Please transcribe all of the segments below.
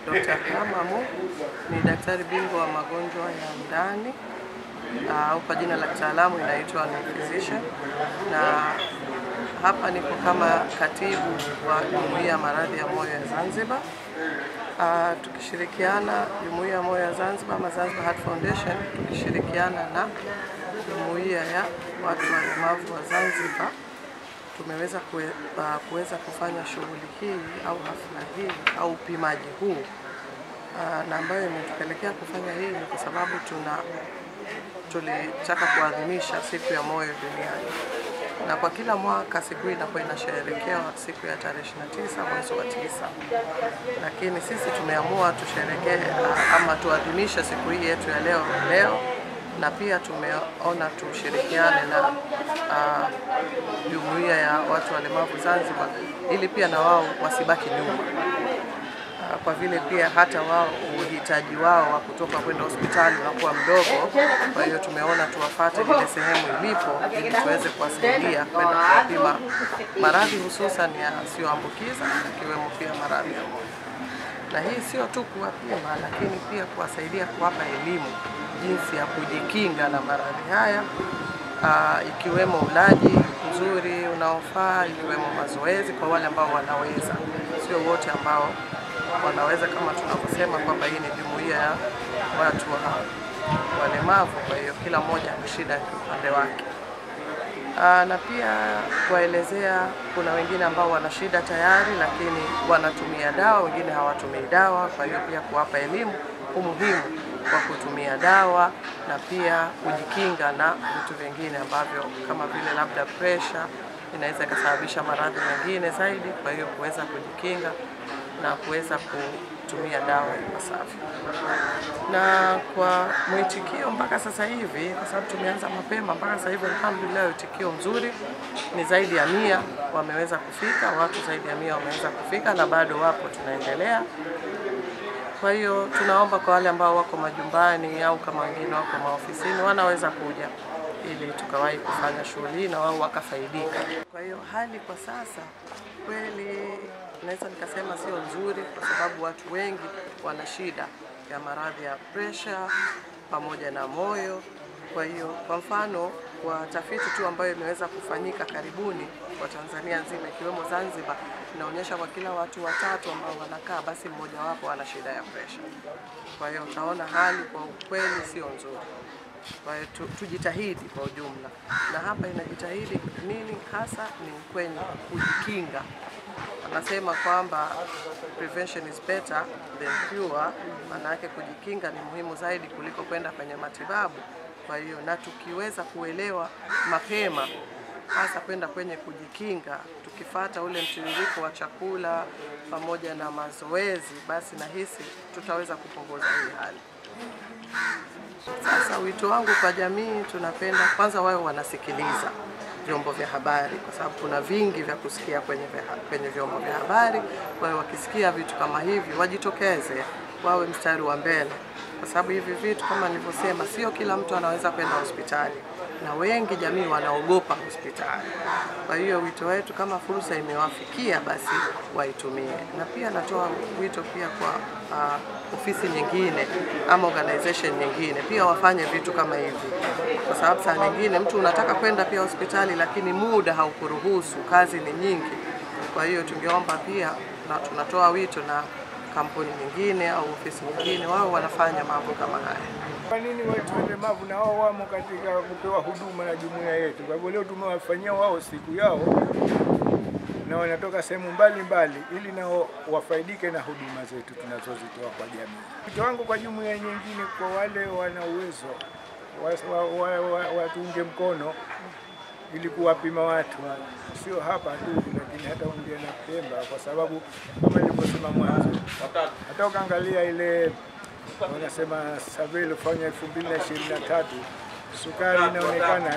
Dr. Kamamu ni daktari bingwa wa magonjwa ya ndani au kwa jina la kitaalamu inaitwa physician, na hapa niko kama katibu wa Jumuiya ya Maradhi ya Moyo ya Zanzibar. Tukishirikiana Jumuiya ya Moyo ya Zanzibar, Zanzibar Heart Foundation, tukishirikiana na Jumuiya ya Watu Walemavu wa Zanzibar, tumeweza kuweza kufanya shughuli hii au hafla hii au upimaji huu, na ambayo imetupelekea kufanya hii ni kwa sababu tulitaka kuadhimisha siku ya moyo duniani, na kwa kila mwaka siku hii inakuwa inasherehekewa siku ya tarehe 29 mwezi wa 9, lakini sisi tumeamua tusherekee ama tuadhimisha siku hii yetu ya leo, na pia tumeona tushirikiane na Jumuiya ya Watu Walemavu Zanzibar ili pia na wao wasibaki nyuma, kwa vile pia hata wao uhitaji wao wa kutoka kwenda hospitali unakuwa mdogo. Kwa hiyo tumeona tuwafate ile sehemu ilipo ili tuweze kuwasaidia kwenda kupima maradhi hususan yasiyoambukiza, ikiwemo pia maradhi ya moyo. Na hii sio tu kuwapima, lakini pia kuwasaidia kuwapa elimu jinsi ya kujikinga na maradhi haya, ikiwemo ulaji mzuri unaofaa, ikiwemo mazoezi kwa wale ambao wanaweza, sio wote ambao wanaweza, kama tunavyosema kwamba hii ni jumuiya ya watu walemavu, kwa hiyo kila mmoja ana shida kwa upande wake. Na pia kuwaelezea, kuna wengine ambao wana shida tayari lakini wanatumia dawa, wengine hawatumii dawa, kwa hiyo pia kuwapa elimu umuhimu wa kutumia dawa na pia kujikinga na vitu vingine ambavyo kama vile labda pressure inaweza ikasababisha maradhi mengine zaidi, kwa hiyo kuweza kujikinga na kuweza kutumia dawa ipasavyo. Na kwa mwitikio mpaka sasa hivi, kwa sababu tumeanza mapema, mpaka sasa hivi alhamdulillah mwitikio mzuri, ni zaidi ya 100 wameweza kufika, watu zaidi ya 100 wameweza kufika, na bado wapo, tunaendelea. Kwa hiyo tunaomba kwa wale ambao wako majumbani au kama wengine wako maofisini wanaweza kuja ili tukawahi kufanya shughuli na wao wakafaidika. Kwa hiyo hali kwa sasa kweli naweza nikasema sio nzuri, kwa sababu watu wengi wana shida ya maradhi ya pressure pamoja na moyo. Kwa hiyo kwa mfano, kwa tafiti tu ambayo imeweza kufanyika karibuni kwa Tanzania nzima ikiwemo Zanzibar, inaonyesha kwa kila watu 3 ambao wanakaa basi mmoja wapo ana shida ya pressure. Kwa hiyo utaona hali kwa ukweli sio nzuri. Kwa hiyo tujitahidi kwa ujumla, na hapa inajitahidi nini hasa ni kwenye kujikinga. Anasema kwamba prevention is better than cure, maana yake kujikinga ni muhimu zaidi kuliko kwenda kwenye matibabu. Kwa hiyo na tukiweza kuelewa mapema hasa kwenda kwenye kujikinga, tukifuata ule mtiririko wa chakula pamoja na mazoezi, basi nahisi tutaweza kupunguza hii hali. Sasa wito wangu kwa jamii, tunapenda kwanza wao wanasikiliza vyombo vya habari, kwa sababu kuna vingi vya kusikia kwenye vyombo vya habari. Kwa hiyo wakisikia vitu kama hivi wajitokeze, wawe mstari wa mbele, kwa sababu hivi vitu kama nilivyosema, sio kila mtu anaweza kwenda hospitali, na wengi jamii wanaogopa hospitali. Kwa hiyo wito wetu, kama fursa imewafikia basi waitumie. Na pia natoa wito pia kwa ofisi nyingine ama organization nyingine pia wafanye vitu kama hivi, kwa sababu saa nyingine mtu unataka kwenda pia hospitali lakini muda haukuruhusu, kazi ni nyingi. Kwa hiyo tungeomba pia, na tunatoa wito na kampuni nyingine au ofisi nyingine wao wanafanya mambo kama haya. Kwa nini watu walemavu na wao wamo katika kupewa huduma na jumuiya yetu? Kwa hivyo leo tumewafanyia wao siku yao, na wanatoka sehemu mbalimbali ili nao wafaidike na huduma zetu tunazozitoa kwa jamii. Wito wangu kwa jumuiya nyingine, kwa wale wana uwezo watunge mkono ili kuwapima watu, sio hapa tu lakini hata Unguja na Pemba, kwa sababu kama nilivyosema mwanzo, hata ukaangalia ile wanasema survey ilifanywa 2023, sukari inaonekana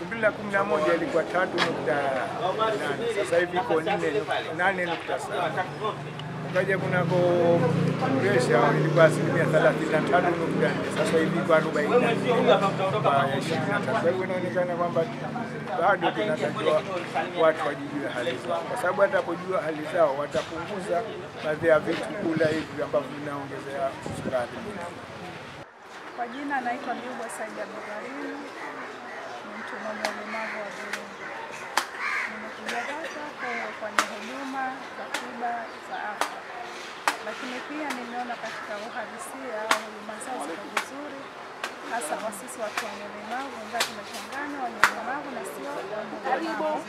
2011 ilikuwa 3.8, sasa hivi iko 8.7. ukaja kunako presha ilikuwa 35.4, sasa hivi kwa 40. Kwa hivyo inaonekana kwamba bado tunatakiwa watu wajijue hali zao, kwa sababu watapojua hali zao watapunguza baadhi ya vitu kula hivi ambavyo vinaongezea sukari. Kwa jina naitwa Mjubwa Said Abdulkarim, ni mtu mwenye ulemavu wa viungo. Nimekuja hapa kwenye huduma za tiba za afya, lakini pia nimeona katika uhalisia huduma zao ziko vizuri, hasa kwa sisi watu wenye ulemavu, ingawa tumechanganya wenye ulemavu na sio wenye ulemavu,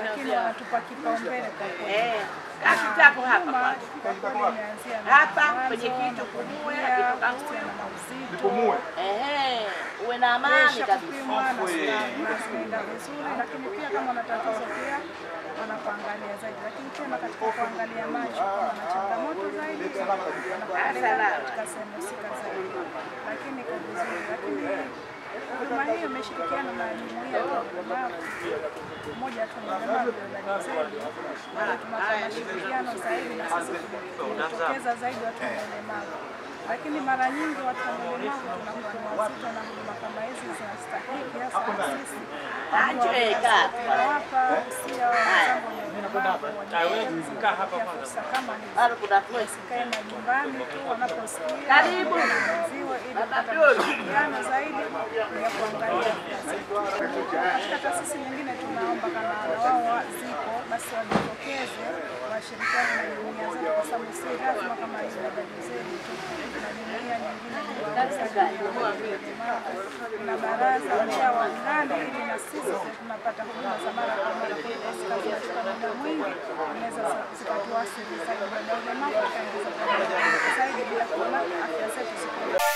lakini wanatupa kipaumbele kwa kweli. Hapa imeanzia hapa kwenye kitu kumue akitoka ngule na uzito uwe na amani kabisa na zinaenda vizuri, lakini pia kama una tatizo pia wanakuangalia zaidi, lakini tena katika kuangalia macho kama na changamoto zaidi wanakuangalia katika sehemu husika zaidi, lakini kwa vizuri. Lakini huduma hii imeshirikiana na jumuiya ya ulemavu moja tu ulemavu wa zaidi, na tunafanya mashirikiano zaidi na sisi tunatokeza zaidi watu wenye ulemavu. Lakini mara nyingi watu wenye ulemavu tunakuwa wazito na huduma kama hizi zinastahili, hasa sisi hapa usia wenzangu wenye ulemavu wanataka fursa kama hizi, wasikae majumbani tu wanaposikia wanaziwa ili kupata mashirikiano zaidi ya kuangalia katika taasisi nyingine. Tunaomba kama wao zipo basi wajitokeze washirikiane na jumuiya zetu, kwa sababu si lazima kama hizo zetu tu na jumuiya nyingine na baraza pia waungane, ili na sisi tunapata huduma za mara kwa mara, kwa muda mwingi unaweza zikatuathiri zaidi na ulemavu ikaongeza zaidi bila kuona afya zetu.